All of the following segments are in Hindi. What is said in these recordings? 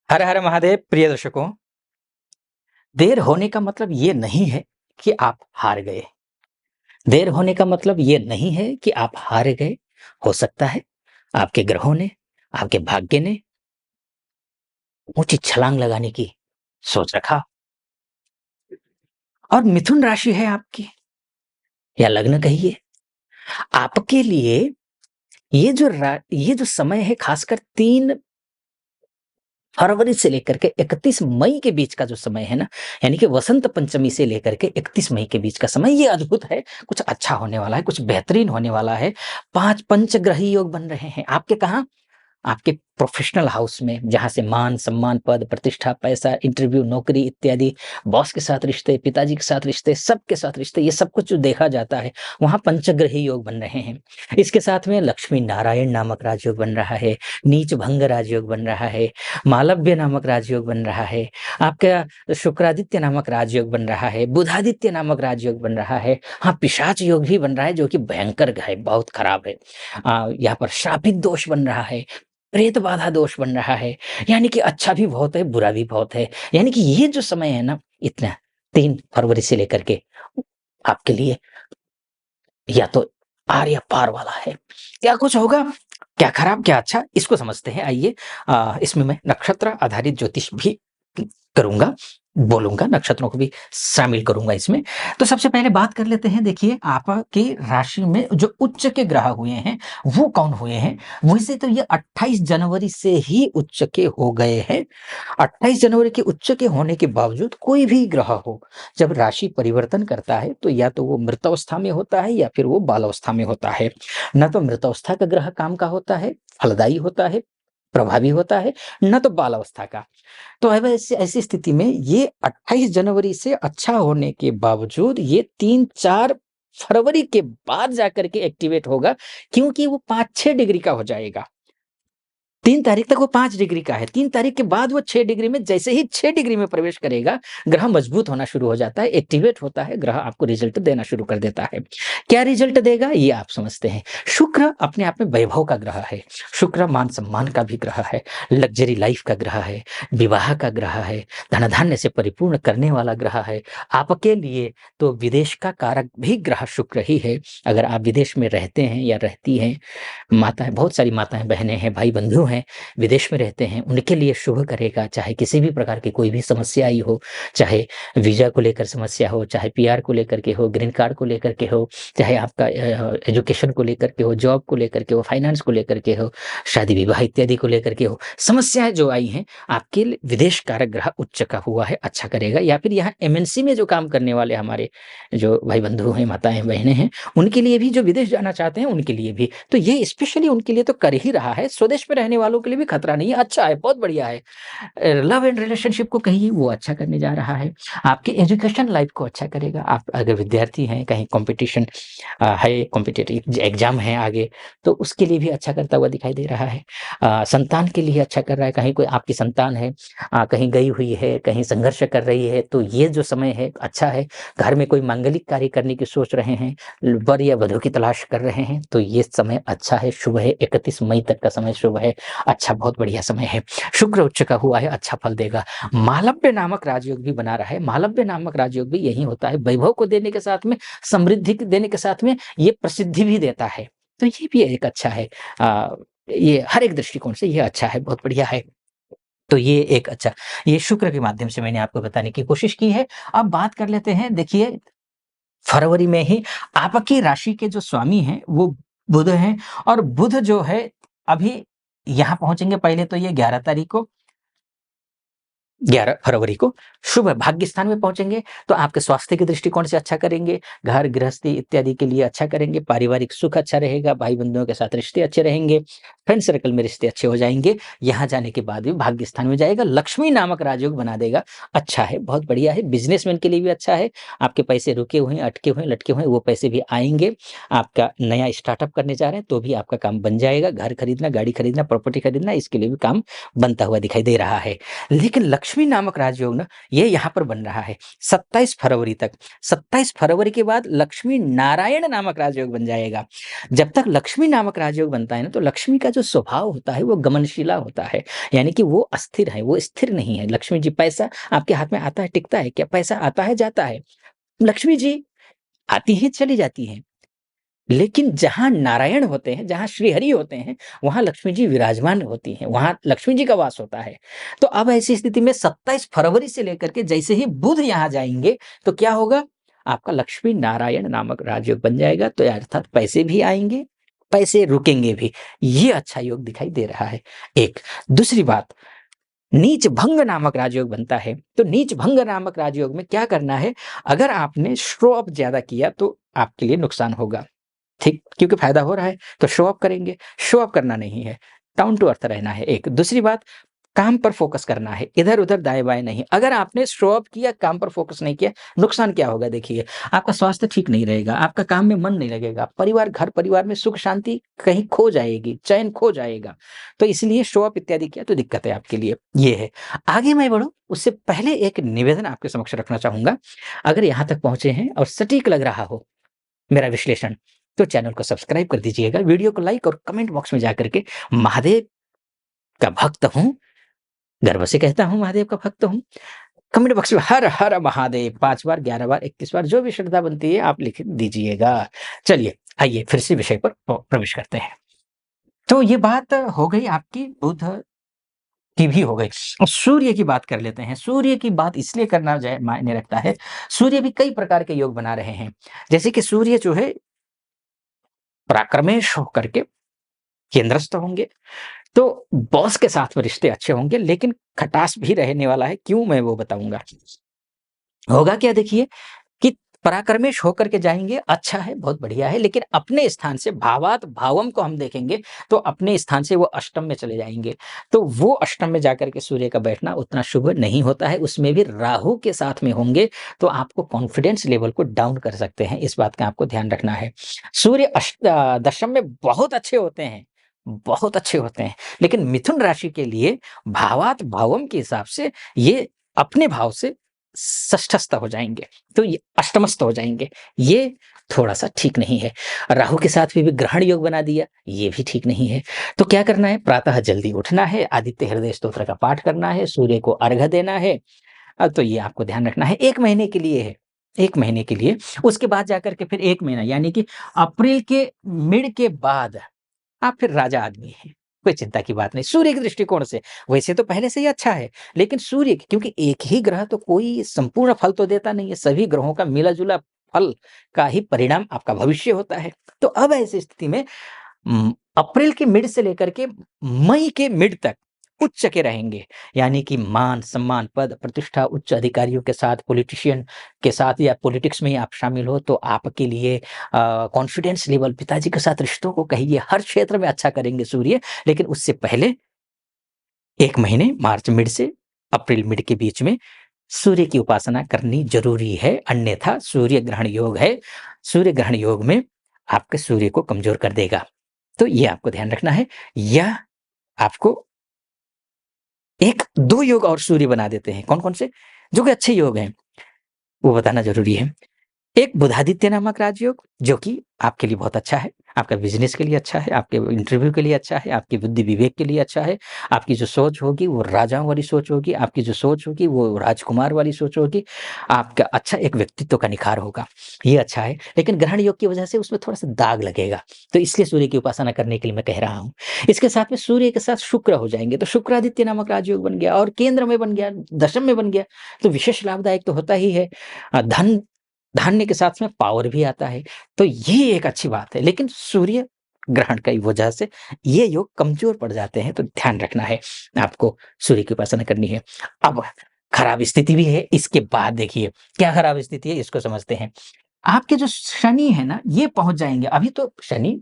हर हर महादेव प्रिय दर्शकों, देर होने का मतलब ये नहीं है कि आप हार गए। देर होने का मतलब ये नहीं है कि आप हार गए। हो सकता है आपके ग्रहों ने, आपके भाग्य ने ऊँची छलांग लगाने की सोच रखा और मिथुन राशि है आपकी या लग्न कहिए, आपके लिए ये जो समय है खासकर 3 फरवरी से लेकर के 31 मई के बीच का जो समय है ना, यानी कि वसंत पंचमी से लेकर के 31 मई के बीच का समय ये अद्भुत है। कुछ अच्छा होने वाला है, कुछ बेहतरीन होने वाला है। 5 पंचग्रही योग बन रहे हैं। आपके कहाँ? आपके प्रोफेशनल हाउस में, जहाँ से मान, सम्मान, पद, प्रतिष्ठा, पैसा, इंटरव्यू, नौकरी इत्यादि, बॉस के साथ रिश्ते, पिताजी के साथ रिश्ते, सबके साथ रिश्ते, ये सब कुछ जो देखा जाता है, वहाँ पंचग्रही योग बन रहे हैं। इसके साथ में लक्ष्मी नारायण नामक राजयोग बन रहा है, नीच भंग राजयोग बन रहा है, मालव्य नामक राजयोग बन रहा है, आपका शुक्रादित्य नामक राजयोग बन रहा है, बुधादित्य नामक राजयोग बन रहा है। हाँ, पिशाच योग भी बन रहा है जो कि भयंकर है, बहुत खराब है। यहाँ पर श्रापित दोष बन रहा है, प्रेत बाधा दोष बन रहा है, यानी कि अच्छा भी बहुत है, बुरा भी बहुत है। यानी कि ये जो समय है ना, इतना 3 फरवरी से लेकर के आपके लिए या तो आर या पार वाला है। क्या कुछ होगा? क्या खराब, क्या अच्छा? इसको समझते हैं। आइए इसमें मैं नक्षत्र आधारित ज्योतिष भी करूँगा, बोलूँगा, नक्षत्रों को भी शामिल करूँगा इसमें। तो सबसे पहले बात कर लेते हैं, देखिए आपकी राशि में जो उच्च के ग्रह हुए हैं, वो कौन हुए हैं? वैसे तो ये 28 जनवरी से ही उच्च के हो गए हैं। 28 जनवरी के उच्च के होने के बावजूद कोई भी ग्रह हो, जब राशि परिवर्तन करता है तो या तो वो मृतावस्था में होता है या फिर वो बालावस्था में होता है। ना तो मृतावस्था का ग्रह काम का होता है, फलदायी होता है, प्रभावी होता है, ना तो बालावस्था का। तो अब ऐसी स्थिति में ये 28 जनवरी से अच्छा होने के बावजूद ये 3-4 फरवरी के बाद जाकर के एक्टिवेट होगा, क्योंकि वो 5-6 डिग्री का हो जाएगा। 3 तारीख तक वो 5 डिग्री का है, 3 तारीख के बाद वो 6 डिग्री में, जैसे ही 6 डिग्री में प्रवेश करेगा, ग्रह मजबूत होना शुरू हो जाता है, एक्टिवेट होता है, ग्रह आपको रिज़ल्ट देना शुरू कर देता है। क्या रिज़ल्ट देगा ये आप समझते हैं। शुक्र अपने आप में वैभव का ग्रह है, शुक्र मान-सम्मान का भी ग्रह है, लग्ज़री लाइफ़ का ग्रह है, विवाह का ग्रह है, धन-धान्य से परिपूर्ण करने वाला ग्रह है। आपके लिए तो विदेश का कारक भी ग्रह शुक्र ही है। अगर आप विदेश में रहते हैं या रहती हैं, माताएँ, बहुत सारी माताएँ, बहनें हैं, भाई-बंधु हैं, विदेश में रहते हैं, उनके लिए शुभ करेगा। चाहे किसी भी प्रकार की कोई भी समस्या आई हो, चाहे वीज़ा को लेकर समस्या हो, चाहे पीआर को लेकर के हो, ग्रीन कार्ड को लेकर के हो, चाहे आपका एजुकेशन को लेकर के हो, जॉब को लेकर के हो, फाइनेंस को लेकर के हो, शादी-विवाह इत्यादि को लेकर के हो। समस्याएँ जो आई हैं, आपके लिए विदेश कारक ग्रह उच्च का हुआ है, अच्छा करेगा। या फिर यहाँ एमएनसी में जो काम करने वाले हमारे जो भाई-बंधु हैं, माताएँ, बहनें हैं, उनके लिए भी, जो विदेश जाना चाहते हैं, उनके लिए भी। तो ये स्पेशली उनके लिए तो कर ही रहा है, स्वदेश में रहने वालों के लिए भी खतरा नहीं है, अच्छा है, बहुत बढ़िया है। लव एंड रिलेशनशिप को कहिए, वो अच्छा करने जा रहा है। आपकी एजुकेशन लाइफ को अच्छा करेगा। आप अगर विद्यार्थी हैं, कहीं कॉम्पिटिशन है, कॉम्पिटिटिव एग्ज़ाम है आगे, तो उसके लिए भी अच्छा करता हुआ दिखाई दे रहा है। संतान के लिए अच्छा कर रहा है, कहीं कोई आपकी संतान है, कहीं गई हुई है, कहीं संघर्ष कर रही है, तो ये जो समय है अच्छा है। घर में कोई मांगलिक कार्य करने की सोच रहे हैं, वर या वधू की तलाश कर रहे हैं, तो ये समय अच्छा है, शुभ है। 31 मई तक का समय शुभ है, अच्छा, बहुत बढ़िया समय है। शुक्र उच्च का हुआ है, अच्छा फल देगा। मालव्य नामक राजयोग भी बना रहा है। मालव्य नामक राजयोग भी यही होता है, वैभव को देने के साथ में, समृद्धि को देने के साथ में ये प्रसिद्धि भी देता है। तो ये भी एक अच्छा है। ये हर एक दृष्टिकोण से ये अच्छा है, बहुत बढ़िया है। तो ये एक अच्छा, ये शुक्र के माध्यम से मैंने आपको बताने की कोशिश की है। अब बात कर लेते हैं, देखिए फरवरी में ही आपकी राशि के जो स्वामी हैं वो बुध हैं, और बुध जो है अभी यहाँ पहुँचेंगे, पहले तो ये 11 तारीख को, 11 फरवरी को शुभ भाग्य स्थान में पहुँचेंगे, तो आपके स्वास्थ्य के दृष्टिकोण से अच्छा करेंगे, घर गृहस्थी इत्यादि के लिए अच्छा करेंगे, पारिवारिक सुख अच्छा रहेगा, भाई-बंधुओं के साथ रिश्ते अच्छे रहेंगे, फ्रेंड सर्कल में रिश्ते अच्छे हो जाएँगे। यहाँ जाने के बाद भी भाग्य स्थान में जाएगा, लक्ष्मी नामक राजयोग बना देगा, अच्छा है, बहुत बढ़िया है। बिज़नेसमैन के लिए भी अच्छा है, आपके पैसे रुके हुए हैं, अटके हुए हैं, लटके हुए हैं, वो पैसे भी आएँगे। आपका नया स्टार्टअप करने जा रहे हैं, तो भी आपका काम बन जाएगा, घर खरीदना, गाड़ी खरीदना, प्रॉपर्टी खरीदना, इसके लिए भी काम बनता हुआ दिखाई दे रहा है। लेकिन लक्ष्मी नामक राजयोग ना ये यहाँ पर बन रहा है 27 फरवरी तक। 27 फरवरी के बाद लक्ष्मी नारायण नामक राजयोग बन जाएगा। जब तक लक्ष्मी नामक राजयोग बनता है ना, तो लक्ष्मी का जो स्वभाव होता है वो गमनशीला होता है, यानी कि वो अस्थिर है, वो स्थिर नहीं है। लक्ष्मी जी, पैसा आपके हाथ में आता है, टिकता है क्या? पैसा आता है, जाता है। लक्ष्मी जी आती हैं, चली जाती हैं। लेकिन जहाँ नारायण होते हैं, जहाँ श्रीहरि होते हैं, वहाँ लक्ष्मी जी विराजमान होती हैं, वहाँ लक्ष्मी जी का वास होता है। तो अब ऐसी स्थिति में 27 फरवरी से लेकर के जैसे ही बुध यहाँ जाएँगे, तो क्या होगा? आपका लक्ष्मी नारायण नामक राजयोग बन जाएगा, तो अर्थात पैसे भी आएँगे, पैसे रुकेंगे भी। ये अच्छा योग दिखाई दे रहा है, एक। दूसरी बात, नीच भंग नामक राजयोग बनता है, तो नीच भंग नामक राजयोग में क्या करना है? अगर आपने शो ऑफ ज़्यादा किया, तो आपके लिए नुकसान होगा। ठीक, क्योंकि फ़ायदा हो रहा है, तो शो ऑफ करेंगे। शो ऑफ करना नहीं है, डाउन टू अर्थ रहना है, एक। दूसरी बात, काम पर फ़ोकस करना है, इधर-उधर दाएँ-बाएँ नहीं। अगर आपने शो ऑफ किया, काम पर फ़ोकस नहीं किया, नुकसान क्या होगा देखिए, आपका स्वास्थ्य ठीक नहीं रहेगा, आपका काम में मन नहीं लगेगा, परिवार घर परिवार में सुख शांति कहीं खो जाएगी, चैन खो जाएगा। तो इसलिए शो ऑफ इत्यादि किया तो दिक्कत है आपके लिए, ये है। आगे मैं बढ़ूँ, उससे पहले एक निवेदन आपके समक्ष रखना चाहूँगा। अगर यहाँ तक पहुँचे हैं और सटीक लग रहा हो मेरा विश्लेषण, तो चैनल को सब्सक्राइब कर दीजिएगा, वीडियो को लाइक और कमेंट बॉक्स में जाकर के महादेव का भक्त हूँ, गर्व से कहता हूँ महादेव का भक्त हूँ। कमेंट बॉक्स में हर हर महादेव 5 बार, 11 बार, 21 बार जो भी श्रद्धा बनती है आप लिख दीजिएगा। चलिए, आइए फिर से विषय पर प्रवेश करते हैं। तो ये बात हो गई आपकी बुध की भी हो गई। अब सूर्य की बात कर लेते हैं। सूर्य की बात इसलिए करना मायने रखता है, सूर्य भी कई प्रकार के योग बना रहे हैं। जैसे कि सूर्य जो है पराक्रमेश होकर के केंद्रस्थ होंगे, तो बॉस के साथ में रिश्ते अच्छे होंगे, लेकिन खटास भी रहने वाला है। क्यों, मैं वो बताऊँगा। होगा क्या देखिए, कि पराक्रमेश होकर के जाएँगे, अच्छा है, बहुत बढ़िया है, लेकिन अपने स्थान से भावात भावम को हम देखेंगे, तो अपने स्थान से वो अष्टम में चले जाएँगे। तो वो अष्टम में जाकर के सूर्य का बैठना उतना शुभ नहीं होता है, उसमें भी राहु के साथ में होंगे, तो आपको कॉन्फिडेंस लेवल को डाउन कर सकते हैं, इस बात का आपको ध्यान रखना है। सूर्य दशम में बहुत अच्छे होते हैं, बहुत अच्छे होते हैं, लेकिन मिथुन राशि के लिए भावात भावम के हिसाब से ये अपने भाव से षष्ठस्थ हो जाएँगे, तो ये अष्टमस्थ हो जाएँगे, ये थोड़ा-सा ठीक नहीं है। राहु के साथ भी ग्रहण योग बना दिया, ये भी ठीक नहीं है। तो क्या करना है? प्रातः जल्दी उठना है, आदित्य हृदय स्तोत्र का पाठ करना है, सूर्य को अर्घ्य देना है। तो ये आपको ध्यान रखना है, 1 महीने के लिए है, 1 महीने के लिए। उसके बाद जाकर के फिर 1 महीना, यानी कि अप्रैल के मिड के बाद आप फिर राजा आदमी हैं, कोई चिंता की बात नहीं। सूर्य के दृष्टिकोण से वैसे तो पहले से ही अच्छा है, लेकिन सूर्य क्योंकि एक ही ग्रह तो कोई संपूर्ण फल तो देता नहीं है, सभी ग्रहों का मिला-जुला फल का ही परिणाम आपका भविष्य होता है। तो अब ऐसी स्थिति में अप्रैल के मिड से लेकर के मई के मिड तक उच्च के रहेंगे, यानी कि मान, सम्मान, पद, प्रतिष्ठा, उच्च अधिकारियों के साथ, पॉलिटिशियन के साथ या पॉलिटिक्स में ही आप शामिल हो, तो आपके लिए कॉन्फिडेंस लेवल, पिताजी के साथ रिश्तों को कहिए, हर क्षेत्र में अच्छा करेंगे सूर्य। लेकिन उससे पहले 1 महीने मार्च मिड से अप्रैल मिड के बीच में सूर्य की उपासना करनी ज़रूरी है, अन्यथा सूर्य ग्रहण योग है। सूर्य ग्रहण योग में आपके सूर्य को कमज़ोर कर देगा। तो ये आपको ध्यान रखना है। यह आपको 1-2 योग और सूर्य बना देते हैं। कौन-कौन से? जो कि अच्छे योग हैं, वो बताना ज़रूरी है। एक बुधादित्य नामक राजयोग, जो कि आपके लिए बहुत अच्छा है, आपका बिज़नेस के लिए अच्छा है, आपके इंटरव्यू के लिए अच्छा है, आपकी बुद्धि विवेक के लिए अच्छा है, आपकी जो सोच होगी वो राजाओं वाली सोच होगी, आपकी जो सोच होगी वो राजकुमार वाली सोच होगी, आपका अच्छा एक व्यक्तित्व का निखार होगा, ये अच्छा है। लेकिन ग्रहण योग की वजह से उसमें थोड़ा-सा दाग लगेगा, तो इसलिए सूर्य की उपासना करने के लिए मैं कह रहा हूँ। इसके साथ में सूर्य के साथ शुक्र हो जाएँगे, तो शुक्रादित्य नामक राजयोग बन गया और केंद्र में बन गया, दशम में बन गया, तो विशेष लाभदायक तो होता ही है। धन धान्य के साथ में पावर भी आता है, तो ये एक अच्छी बात है। लेकिन सूर्य ग्रहण की वजह से ये योग कमज़ोर पड़ जाते हैं, तो ध्यान रखना है, आपको सूर्य की उपासना करनी है। अब खराब स्थिति भी है, इसके बाद देखिए क्या खराब स्थिति है, इसको समझते हैं। आपके जो शनि है ना, ये पहुँच जाएँगे, अभी तो शनि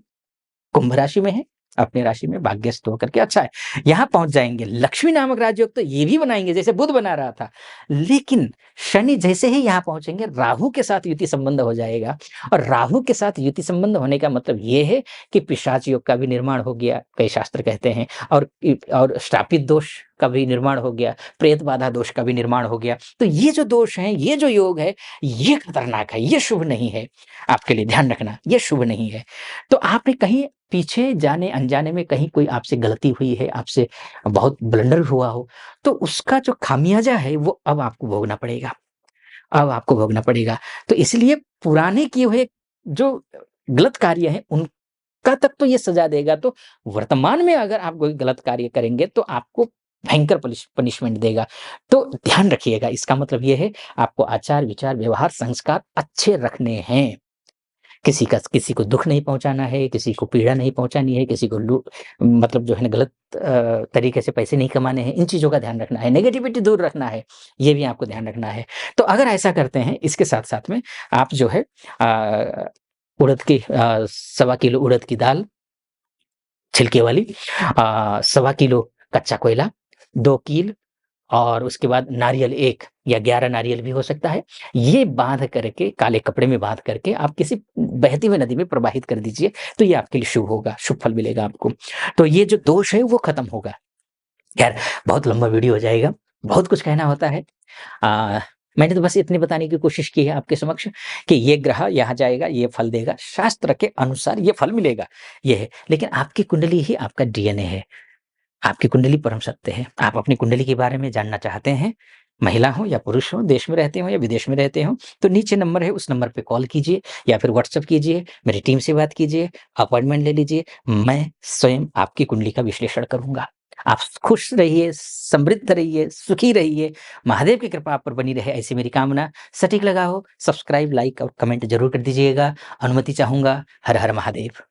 कुंभ राशि में है, अपनी राशि में भाग्यस्थ होकर के अच्छा है। यहाँ पहुँच जाएँगे, लक्ष्मी नामक राजयोग तो ये भी बनाएँगे जैसे बुध बना रहा था। लेकिन शनि जैसे ही यहाँ पहुँचेंगे, राहु के साथ युति संबंध हो जाएगा और राहु के साथ युति संबंध होने का मतलब ये है कि पिशाच योग का भी निर्माण हो गया, कई शास्त्र कहते हैं और श्रापित दोष का भी निर्माण हो गया, प्रेत बाधा दोष का भी निर्माण हो गया। तो ये जो दोष हैं, ये जो योग है, ये खतरनाक है, ये शुभ नहीं है। आपके लिए ध्यान रखना, ये शुभ नहीं है। तो आपने कहीं पीछे जाने-अनजाने में कहीं कोई आपसे गलती हुई है, आपसे बहुत ब्लंडर हुआ हो, तो उसका जो खामियाज़ा है वो अब आपको भोगना पड़ेगा। अब आपको भोगना पड़ेगा। तो इसलिए पुराने किए हुए जो गलत कार्य हैं, उनका तक तो ये सज़ा देगा, तो वर्तमान में अगर आप कोई गलत कार्य करेंगे, तो आपको भयंकर पनिशमेंट देगा। तो ध्यान रखिएगा, इसका मतलब ये है, आपको आचार, विचार, व्यवहार, संस्कार अच्छे रखने हैं। किसी को दुःख नहीं पहुँचाना है, किसी को पीड़ा नहीं पहुँचानी है, किसी को मतलब जो है ना गलत तरीके से पैसे नहीं कमाने हैं, इन चीज़ों का ध्यान रखना है, नेगेटिविटी दूर रखना है, ये भी आपको ध्यान रखना है। तो अगर ऐसा करते हैं, इसके साथ-साथ में आप जो है उड़द की सवा किलो उड़द की दाल छिलके वाली, सवा किलो कच्चा कोयला, 2 कील और उसके बाद नारियल 1 या 11 नारियल भी हो सकता है। ये बाँध करके काले कपड़े में बाँध करके आप किसी बहती हुई नदी में प्रवाहित कर दीजिए, तो ये आपके लिए शुभ होगा, शुभ फल मिलेगा आपको। तो ये जो दोष है वो खत्म होगा। ख़ैर बहुत लंबा वीडियो हो जाएगा, बहुत कुछ कहना होता है। अ, मैंने तो बस इतनी बताने की कोशिश की है आपके समक्ष कि ये ग्रह यहाँ जाएगा, ये फल देगा, शास्त्र के अनुसार ये फल मिलेगा, ये है। लेकिन आपकी कुंडली ही आपका डीएनए है। आपकी कुंडली परम सत्य है। आप अपनी कुंडली के बारे में जानना चाहते हैं, महिला हो या पुरुष हो, देश में रहते हो या विदेश में रहते हो, तो नीचे नंबर है, उस नंबर पे कॉल कीजिए या फिर व्हाट्सएप कीजिए, मेरी टीम से बात कीजिए, अपॉइंटमेंट ले लीजिए। मैं स्वयं आपकी कुंडली का विश्लेषण करूँगा। आप खुश रहिए, समृद्ध रहिए, सुखी रहिए, महादेव की कृपा आप पर बनी रहे, ऐसी मेरी कामना। सटीक लगा हो, सब्सक्राइब, लाइक और कमेंट ज़रूर कर दीजिएगा। अनुमति चाहूँगा। हर हर महादेव।